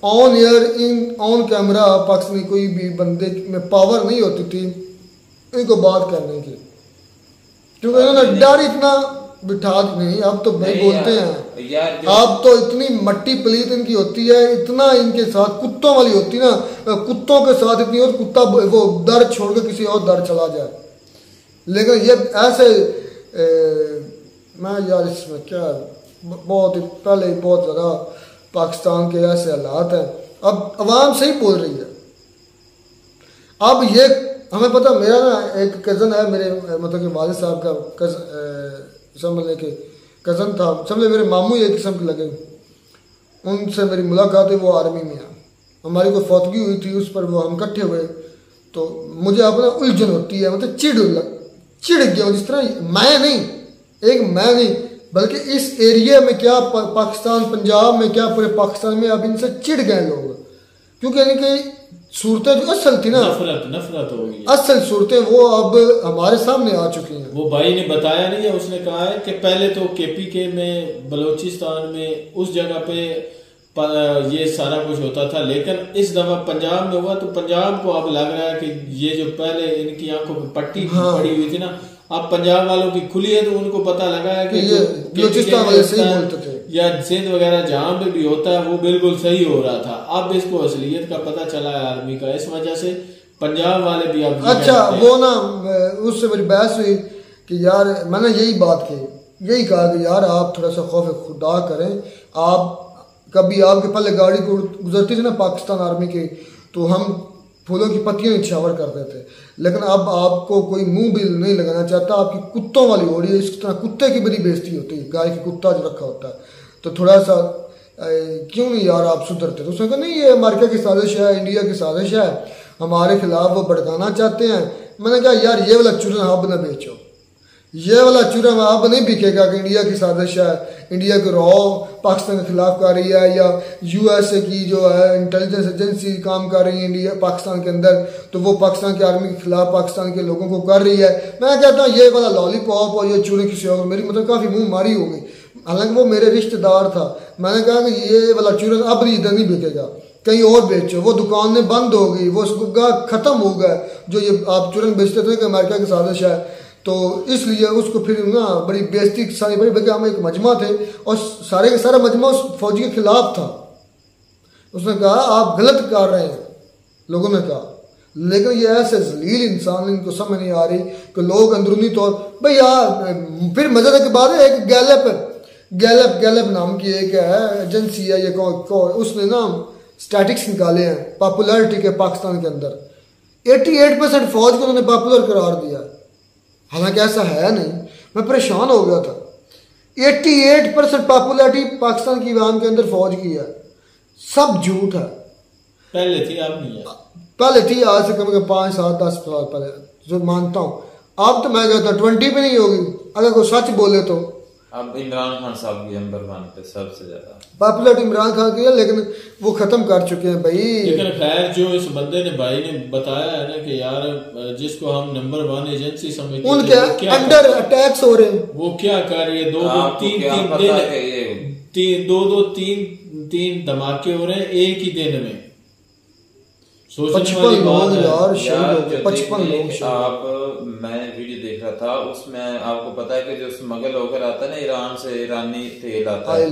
on air on camera Pakistani कोई भी बंदे में पावर नहीं होती थी इनको बात करने की, क्योंकि उन्होंने डर इतना बिठा नहीं। अब तो भाई बोलते हैं, अब तो इतनी मट्टी पलीत इनकी होती है, इतना इनके साथ कुत्तों वाली होती है ना, कुत्तों के साथ इतनी, और कुत्ता वो दर छोड़ के किसी और दर चला जाए। लेकिन ये ऐसे मैं यार इसमें क्या, बहुत पहले बहुत ज़्यादा पाकिस्तान के ऐसे हालात हैं। अब अवाम सही बोल रही है। अब ये हमें पता, मेरा ना एक कज़न है, मेरे मतलब कि वालिद साहब का समझ के कज़न था, समझे मेरे मामू एक किस्म के लगे। उनसे मेरी मुलाकात है, वो आर्मी में है, हमारी कोई फौतगी हुई थी, उस पर वो हम इकट्ठे हुए। तो मुझे अपना उलझन होती है, मतलब चिढ़ गया, जिस तरह मैं नहीं बल्कि इस एरिया में क्या पाकिस्तान पंजाब में क्या पूरे पाकिस्तान में अब इनसे चिढ़ गए लोग, क्योंकि इनकी सूरतें जो असल थी ना, नफरत हो गई, असल सूरतें वो अब हमारे सामने आ चुकी हैं। वो भाई ने बताया नहीं है, उसने कहा है कि पहले तो केपीके में, बलोचिस्तान में, उस जगह पे ये सारा कुछ होता था, लेकिन इस दफा पंजाब में हुआ तो पंजाब को अब लग रहा है कि ये जो पहले इनकी आंखों पर पट्टी पड़ी हुई थी ना, अब पंजाब वालों की खुली है, तो उनको पता लगा है कि बलोचिस्तान वाले सही बोलते थे। या सिंध वगैरह जहाँ पे भी होता है वो बिल्कुल सही हो रहा था। अब इसको असलियत का पता चला है आर्मी का, इस वजह से पंजाब वाले भी अब अच्छा वो ना उससे बड़ी बहस हुई कि यार मैंने यही बात की, यही कहा कि यार आप थोड़ा सा खौफ खुदा करें। आप कभी आपके पहले गाड़ी को गुजरती थी ना पाकिस्तान आर्मी की, तो हम फूलों की पत्तियां निछावर करते थे, लेकिन अब आपको कोई मुंह भी नहीं लगाना चाहता। आपकी कुत्तों वाली हो रही है, इस तरह कुत्ते की बड़ी बेइज्जती होती है, गाय की कुत्ता जो रखा होता है। तो थोड़ा सा क्यों नहीं यार आप सुधरते? तो उसने कहा नहीं ये अमेरिका की साजिश है, इंडिया की साजिश है, हमारे खिलाफ वो भड़काना चाहते हैं। मैंने कहा यार ये वाला चूरन आप न बेचो, ये वाला चूरन आप नहीं बिकेगा कि इंडिया की साजिश है, इंडिया को रॉ पाकिस्तान के खिलाफ कर रही है, या यूएसए की जो है इंटेलिजेंस एजेंसी काम कर रही है इंडिया पाकिस्तान के अंदर, तो वो पाकिस्तान की आर्मी के खिलाफ पाकिस्तान के लोगों को कर रही है। मैं कहता हूँ ये वाला लॉलीपॉप और ये चूरन किसी और, मेरी मतलब काफ़ी मुँह मारी हो गई, हालांकि वो मेरे रिश्तेदार था। मैंने कहा कि ये वाला चूरन अब इधर नहीं बिकेगा, कहीं और बेचो। वो दुकानें बंद हो गई, वो खत्म हो गया जो ये आप चूरन बेचते थे कि अमेरिका की साजिश है। तो इसलिए उसको फिर ना बड़ी बेइज्जती सारी बड़ी, बल्कि हम एक मजमा थे और सारे का सारा मजमा उस फौजी के खिलाफ था। उसने कहा आप गलत कर रहे हैं, लोगों ने कहा। लेकिन ये ऐसे जलील इंसान, इनको समझ नहीं आ रही कि लोग अंदरूनी तौर भाई यार। फिर मजे के बाद एक गैलप नाम की एक है एजेंसी है, ये उसने ना स्टैटिक्स निकाले हैं पॉपुलैरिटी के पाकिस्तान के अंदर। 88% फौज को उन्होंने पॉपुलर करार दिया, हालांकि ऐसा है नहीं। मैं परेशान हो गया था। 88% पॉपुलैरिटी पाकिस्तान की आवाम के अंदर फौज की है, सब झूठ है। पहले थी अब नहीं है, पहले थी आज से कम से कम 5, 7, 10 साल पहले, जो मानता हूँ। अब तो मैं कहता 20 भी नहीं होगी अगर कोई सच बोले तो। अब इमरान खान साहब की नंबर 1 पे सबसे ज्यादा पॉपुलरिटी इमरान खान की है, लेकिन वो खत्म कर चुके हैं भाई। लेकिन खैर जो इस बंदे ने भाई ने बताया है ना कि यार जिसको हम नंबर 1 एजेंसी समझते हैं उनके अंडर अटैक्स हो रहे हैं, वो क्या कर रही है? 2-2-3 धमाके हो रहे हैं एक ही दिन में। 55 लोग यार शहीद हो, 55 लोग। आप मैं वीडियो देख रहा था, उसमें आपको पता है कि जो स्मगल होकर आता है ना ईरान से, ईरानी तेल आता है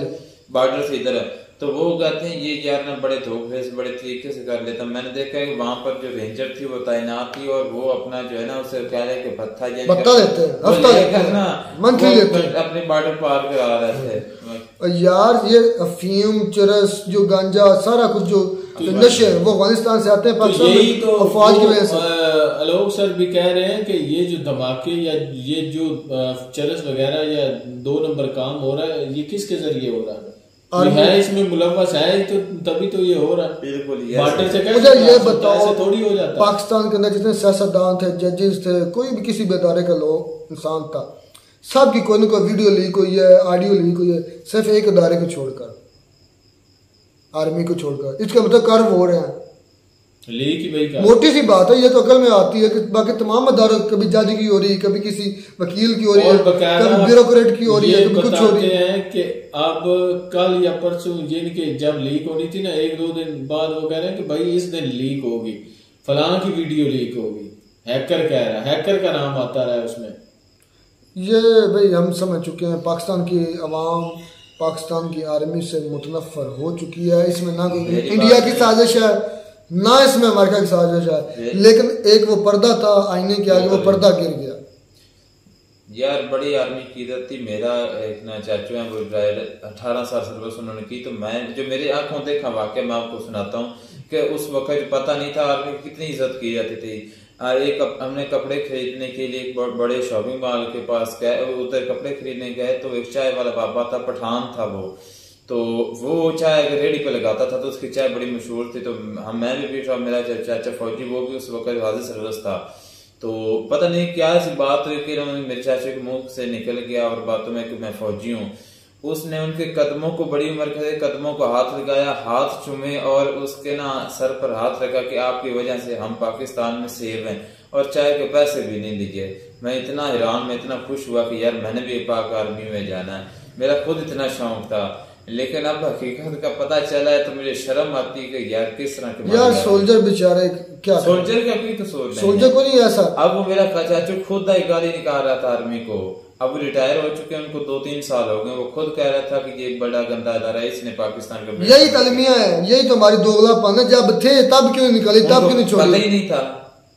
बॉर्डर से इधर, तो वो कहते हैं ये यार ना बड़े धोखे से बड़े तरीके से कर लेता। मैंने देखा है वहां पर जो रेंजर थी वो तैनात थी और वो अपना जो है ना उसे कह रहे कि भत्ता लेते हैं ना मंथली लेते हैं, अपने बॉर्डर पार करा रहे थे। यार ये अफीम, चरस, जो गांजा, सारा कुछ जो नशे वो अफगानिस्तान से आते हैं पाकिस्तान में, तो फौज की वजह से। लोग सर भी कह रहे हैं कि ये जो धमाके या ये जो चरस वगैरह या 2 नंबर काम हो रहा है, ये किसके जरिए हो रहा है? है इसमें मुलव्वस है तो तभी तो ये हो रहा है। बिल्कुल। मुझे ये बताओ थोड़ी हो जाता पाकिस्तान के अंदर जितने सियासतदान थे, जजेस थे, कोई भी किसी भी अदारे का लोग इंसान था, सब की कोई ना कोई वीडियो लीक हुई है, ऑडियो लीक हुई है, सिर्फ एक अदारे को छोड़कर, आर्मी को छोड़कर। इसका मतलब कर्व हो रहे हैं लीक ही भाई का। मोटी सी बात है, ये तो अकल में आती है कि बाकी तमाम अदारों, कभी जज की हो रही है, कभी किसी वकील की हो रही है, कभी ब्यूरोक्रेट की हो रही है, कभी कुछ हो रही है। कि अब कल या परसों जिनके जब लीक होनी थी ना, 1-2 दिन बाद वो कह रहे हैं कि भाई इस दिन लीक होगी, फलां की वीडियो लीक होगी। हैकर कह रहा है, हैकर का नाम आता रहा है उसमें। ये भाई हम समझ चुके हैं, पाकिस्तान की अवाम पाकिस्तान की आर्मी से मुतनफर हो चुकी है। इसमें ना कोई इंडिया की साजिश है, ना इसमें अमेरिका की साजिश है, लेकिन एक वो पर्दा था आईने के आगे, वो पर्दा गिर गया। यार बड़ी आर्मी की इज्जत थी। मेरा एक ना चाचू है, वो रिटायर्ड 18 साल सर्विस उन्होंने की, तो मैं जो मेरी आंखों देखा वाकया मैं आपको सुनाता हूँ कि उस वक्त पता नहीं था आर्मी की कितनी इज्जत की जाती थी। एक हमने कपड़े खरीदने के लिए एक बड़े शॉपिंग मॉल के पास गए, उधर कपड़े खरीदने गए तो एक चाय वाला बाबा था, पठान था वो, तो वो चाय रेडी पे लगाता था, तो उसकी चाय बड़ी मशहूर थी। तो मैं भी बैठा, मेरा चाचा फौजी, वो भी उस वक्त हाजिर सर्विस था। तो पता नहीं क्या सी बात हुई कि मेरे चाचे के मुंह से निकल गया और बातों में कि मैं फौजी हूँ। उसने उनके कदमों को, बड़ी उम्र के कदमों को हाथ लगाया, हाथ चूमे और उसके ना सर पर हाथ रखा कि आपकी वजह से हम पाकिस्तान में सेव हैं, और चाय के पैसे भी नहीं दिए। मैं इतना हैरान, मैं इतना खुश हुआ कि यार मैंने भी पाक आर्मी में जाना है। मेरा खुद इतना शौक था, लेकिन अब हकीकत का पता चला है तो मुझे शर्म आती है कि यार किस तरह के यार सोल्जर बेचारे क्या, सोल्जर का कोई कसूर नहीं, सोल्जर को नहीं ऐसा। अब वो मेरा चाचू खुद एक गाली निकाल रहा था आर्मी को, अब वो रिटायर हो चुके हैं, उनको 2-3 साल हो गए, वो खुद कह रहा था कि ये बड़ा गंदा अदारा है, इसने पाकिस्तान का। यही कलमिया है, यही तो हमारी दोगलापन है, जब थे तब क्यों निकाली, तब क्यों नहीं छोड़ी, पता ही नहीं था,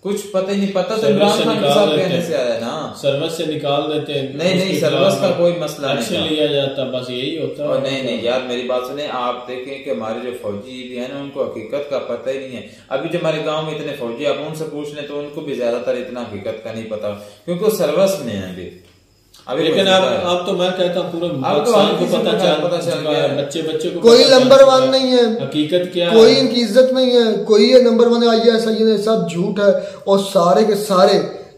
कुछ पता ही नहीं, पता तो इमरान खान के साथ कहने से आया ना, सर्विस से निकाल देते हैं। नहीं सर्विस का कोई मसला नहीं एक्शन लिया जाता, बस यही होता है। और नहीं यार मेरी बात सुने, आप देखें कि हमारे जो फौजी भी है ना उनको हकीकत का पता ही नहीं है। अभी जो हमारे गांव में इतने फौजी, आप उनसे पूछ लें तो उनको भी ज्यादातर इतना हकीकत का नहीं पता, क्योंकि वो सर्विस में है अभी। लेकिन अब तो मैं कहता हूँ पूरे पाकिस्तान को पता चल गया, बच्चे को कोई नंबर 1 नहीं है, हकीकत क्या, कोई इनकी इज्जत नहीं है, कोई ये नंबर 1 IAS ये सब झूठ है। और सारे के सारे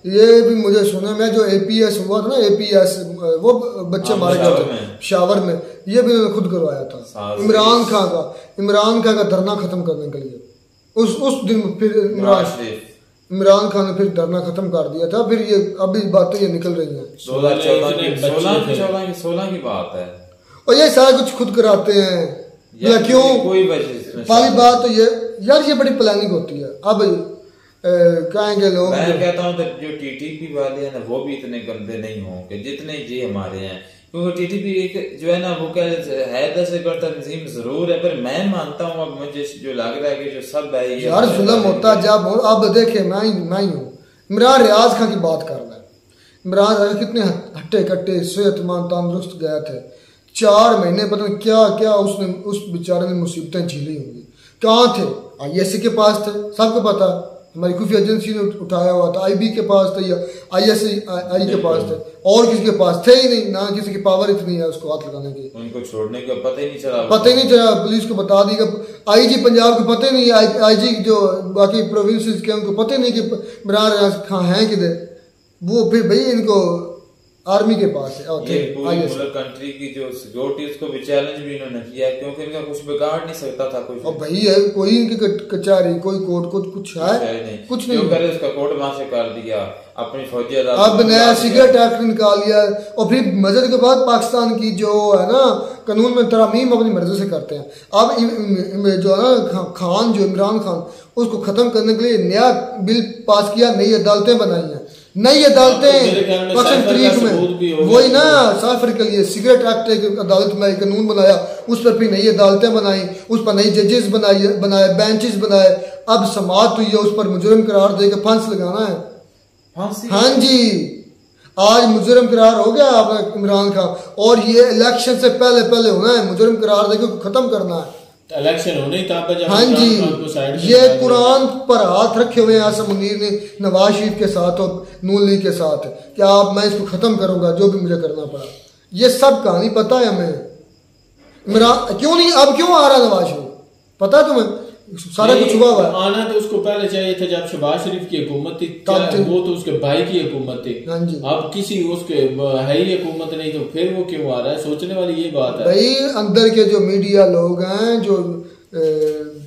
ये भी मुझे सुना, मैं जो APS हुआ था ना, APS वो बच्चे मारे गए थे शावर में, ये भी खुद करवाया था इमरान खान का धरना खत्म करने के लिए। उस दिन फिर इमरान खान ने फिर धरना खत्म कर दिया था, फिर ये अभी बातें ये निकल रही हैं। 2016 की बात है, और ये सारा कुछ खुद कराते हैं या क्यों? कोई वजह पहली बात तो ये यार, ये बड़ी प्लानिंग होती है। अब कहेंगे लोग, मैं कहता हूँ जो TTP वाले हैं ना वो भी इतने गंदे नहीं होंगे जितने ये हमारे हैं, क्योंकि TTP एक जो है ना वो क्या है दहशतगर्द तंजीम जरूर है, पर मैं मानता हूँ अब मुझे जो लग रहा है कि जो सब है ये यार जुल्म होता है। जब अब देखे मैं ही हूँ, इमरान रियाज खान की बात कर रहा है। इमरान रियाज कितने हट्टे कट्टे सेहतमंद तंदुरुस्त गए थे, 4 महीने पता नहीं क्या क्या उसने उस बेचारे ने मुसीबतें झेली होंगी। कहाँ थे? ISC के पास थे, सबको पता, हमारी खुफिया एजेंसी ने उठाया हुआ था, IB के पास थे या ISI के पास थे, और किसी के पास थे ही नहीं, ना किसी की पावर इतनी है उसको हाथ लगाने की। उनको छोड़ने का पता ही नहीं चला, पुलिस को बता दी, IG पंजाब को पता ही नहीं, IG जो बाकी प्रोविंसेस के उनको पता ही नहीं कि इमरान रियाज खान है किधर। वो फिर भाई इनको आर्मी के पास है, ये पूरी कंट्री की जो सिक्योरिटी उसको भी चैलेंज भी इन्होंने किया, क्योंकि इनका कुछ बिगाड़ नहीं सकता था कुछ। और भाई है कोई इनकी कचहरी, कोई कोर्ट कुछ है कुछ नहीं करे, उसका कोर्ट वहां से कर दिया, अपनी फौजी अब नया सिगरेट एक्ट निकाल लिया। और फिर मजद के बाद पाकिस्तान की जो है ना कानून में तरामीम अपनी मर्जी से करते हैं। अब जो है ना खान, जो इमरान खान, उसको खत्म करने के लिए नया बिल पास किया, नई अदालतें बनाई हैं, नई अदालतें पक्ष तरीक में, वही ना साफर के लिए सिगरेट एक्ट एक अदालत में कानून बनाया, उस पर फिर नई अदालतें बनाई, उस पर नई जजेस बनाए, बेंचेस बनाए। अब समाअत हुई है, उस पर मुजरिम करार देकर फांसी लगाना है। हाँ जी, आज मुजरिम करार हो गया आपका इमरान खान, और ये इलेक्शन से पहले होना है, मुजरिम करार देकर खत्म करना है। इलेक्शन होने ही था। हाँ जी, ये कुरान पर हाथ रखे हुए हैं आसम मुनीर ने नवाज शरीफ के साथ और नून लीग के साथ, कि आप मैं इसको खत्म करूंगा जो भी मुझे करना पड़ा। ये सब कहानी पता है हमें। इमरान क्यों नहीं, अब क्यों आ रहा नवाज शरीफ, पता है तुम्हें? सारा कुछ हुआ हुआ है। आना तो उसको पहले चाहिए था जब शहबाज शरीफ की हुकूमत थी, वो तो उसके भाई की हुकूमत थी। हाँ जी, अब किसी उसके है ही हुकूमत नहीं, तो फिर वो क्यों आ रहा है? सोचने वाली ये बात है भाई। अंदर के जो मीडिया लोग हैं, जो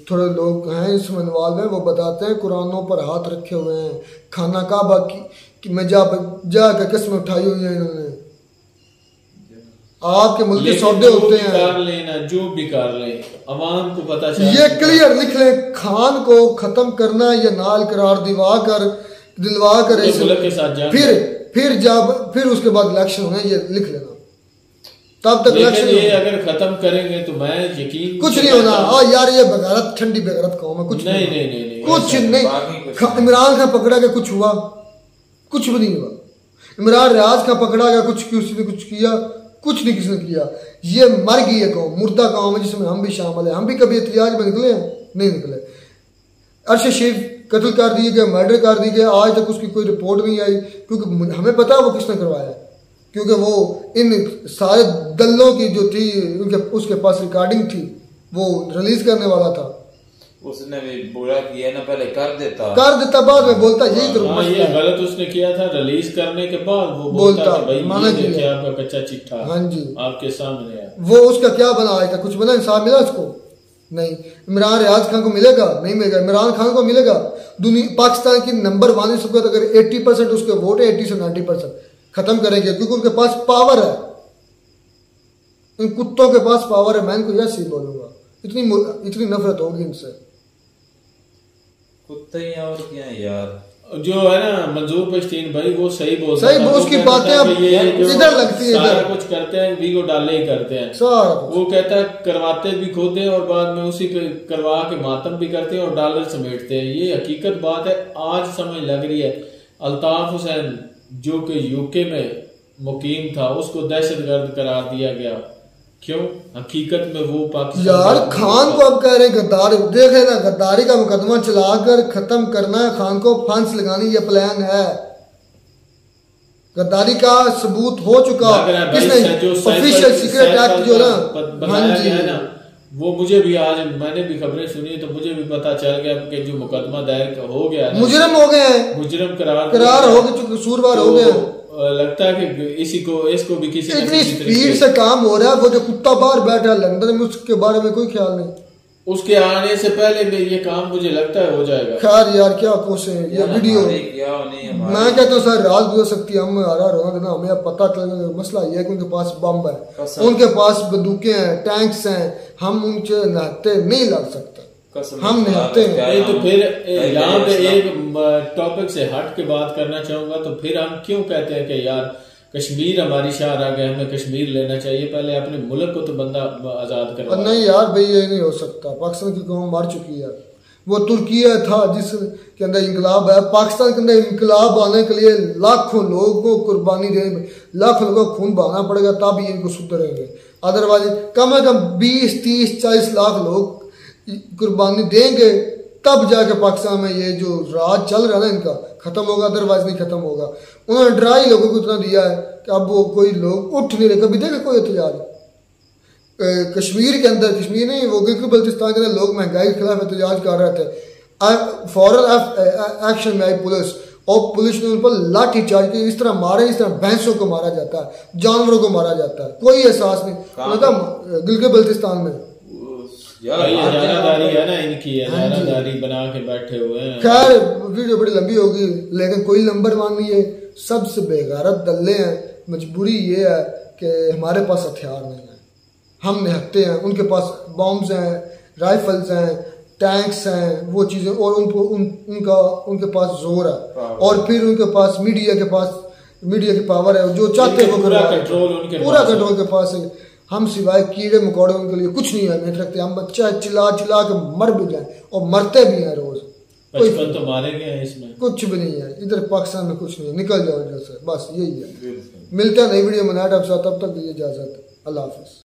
थोड़े लोग हैं इसमें इन्वॉल्व हैं, वो बताते हैं कुरानों पर हाथ रखे हुए हैं, खाना काबा की में जाकर किस्में उठाई हुई है इन्होंने। आपके मुल्क के सौदे होते हैं, कर लेना जो भी कर ले, अवाम को पता चले। ये क्लियर लिख ले, खान को खत्म करना या नाल करार दिलवा कर फिर उसके बाद इलेक्शन होना, ये लिख लेना। तब तक इलेक्शन ये अगर खत्म करेंगे तो मैं यकीन कुछ नहीं होना। और यार ये बगारत, ठंडी बगारत कौम है, कुछ नहीं कुछ नहीं। इमरान खान पकड़ा गया, कुछ हुआ? कुछ भी नहीं हुआ। इमरान रियाज खान पकड़ा गया, कुछ किसी ने कुछ किया? कुछ नहीं किसी ने किया। ये मर गई है कौम, मुर्दा कौम है, जिसमें हम भी शामिल है। हम भी कभी एहतिजाज में निकले हैं? नहीं निकले। अरशद शरीफ कत्ल कर दिए गए, मर्डर कर दिए गए, आज तक उसकी कोई रिपोर्ट नहीं आई, क्योंकि हमें पता है वो किसने करवाया, क्योंकि वो इन सारे दलों की जो थी उसके पास रिकॉर्डिंग थी, वो रिलीज करने वाला था। उसने भी बुरा किया ना, पहले कर देता बाद में बोलता यही तो ये गलत उसने किया था। रिलीज करने के बाद वो बोलता माना कि आपका कच्चा चिट्ठा हाँ जी आपके सामने है। वो उसका क्या बना आया था? कुछ बना? इंसाफ मिला उसको? नहीं। इमरान रियाज खान को मिलेगा? नहीं मिलेगा। इमरान खान को मिलेगा? पाकिस्तान की नंबर 1 इस वक्त अगर 80% उसके वोट है, 80 से 90% खत्म करेंगे, क्योंकि उनके पास पावर है। इन कुत्तों के पास पावर है, मैं इनको यह ही बोलूंगा, इतनी नफरत होगी इनसे। कुत्ते ही और क्या है यार। जो है ना मंजूर पश्तीन भाई वो सही बोलता है, उसकी बातें अब इधर लगती है, सारा कुछ करते हैं वीगो डाले ही करते हैं, वो कहता है करवाते भी खुद हैं और बाद में उसी पे करवा के मातम भी करते हैं और डॉलर समेटते हैं। ये हकीकत बात है। आज समझ लग रही है अल्ताफ हुसैन जो कि यूके में मुकीम था उसको दहशतगर्द करार दिया गया, क्यों? हकीकत में वो पाकिस्तान यार खान को अब कह रहे हैं गद्दार। देख रहे ना, गद्दारी का मुकदमा चलाकर खत्म करना है, खान को फांस लगानी ये प्लान है। गद्दारी का सबूत हो चुका, किसने ऑफिशियल सीक्रेट एक्ट जो ना वो मुझे भी आज मैंने भी खबरें सुनी तो मुझे भी पता चल गया कि जो मुकदमा दायर हो गया, मुजरिम हो गए हैं, मुजरिम करार हो गए, कसूरवार हो गए। लगता है कि इसको भी किसी इतनी स्पीड से काम हो रहा है। वो जो कुत्ता बाहर बैठा है लंदन में, उसके बारे में कोई ख्याल नहीं। उसके आने से पहले में ये काम मुझे लगता है हो जाएगा। खैर यार क्या कोशिश है ये वीडियो, मैं कहता हूँ सर रात गुजर सकती है, हम हरा रोना हमें पता चलेगा। मसला ये है कि उनके पास बम है, उनके पास बंदूकें हैं, टैंक्स हैं, हम उनसे नहाते नहीं लग सकते, हम नहाते हैं। तो फिर यहाँ पे एक टॉपिक से हट के बात करना चाहूंगा, तो फिर हम क्यों कहते हैं कि यार कश्मीर हमारी शान आ गए, हमें कश्मीर लेना चाहिए, पहले अपने मुल्क को तो बंदा आजाद करवा। नहीं यार भाई ये नहीं हो सकता, पाकिस्तान की कौम मर चुकी है। वो तुर्किया था जिसके अंदर इंकलाब है, पाकिस्तान के अंदर इंकलाब आने के लिए लाखों लोगों को कुर्बानी देने, लाखों लोगों को खून बहाना पड़ेगा तब ये इनको सुधरेंगे। अदरवाइज कम से कम 20, 30, 40 लाख लोग कुर्बानी देंगे तब जाके पाकिस्तान में ये जो राज चल रहा है ना इनका खत्म होगा, अदरवाइज नहीं खत्म होगा। उन्होंने डरा ही लोगों को इतना दिया है कि अब वो कोई लोग उठ नहीं रहे। कभी देखे कोई एहतजाज कश्मीर के अंदर, कश्मीर नहीं वो गिलगित बल्तिस्तान के अंदर लोग महंगाई के खिलाफ एहतजाज कर रहे थे, फौरन एक्शन में आई पुलिस और पुलिस ने उन पर लाठी चार्ज की। इस तरह मारे, इस तरह भैंसों को मारा जाता है, जानवरों को मारा जाता है, कोई एहसास नहीं। गिलगित बल्तिस्तान में है ना इनकी अजादारी बना के बैठे हुए हैं। खैर वीडियो बड़ी लंबी होगी, लेकिन कोई नंबर मान नहीं है, सबसे बेगारत दल्ले हैं। मजबूरी ये है कि हमारे पास हथियार नहीं है, हम निहत्ते हैं, उनके पास बॉम्ब्स हैं, राइफल्स हैं, टैंक्स हैं, वो चीजें, और उनके पास जोर है, और फिर उनके पास मीडिया की पावर है, जो चाहते हैं वो पूरा कंट्रोल के पास है। हम सिवाय कीड़े मकोड़े उनके लिए कुछ नहीं अहमियत रखते। हम बच्चा चिल्ला के मर भी जाए और मरते भी हैं रोज, बचपन तो मारे गए हैं, इसमें कुछ भी नहीं है। इधर पाकिस्तान में कुछ नहीं है, निकल जाओ इधर से, बस यही है। मिलते हैं नई वीडियो में नया, तब तक दीजिए इजाजत, अल्लाह हाफिज।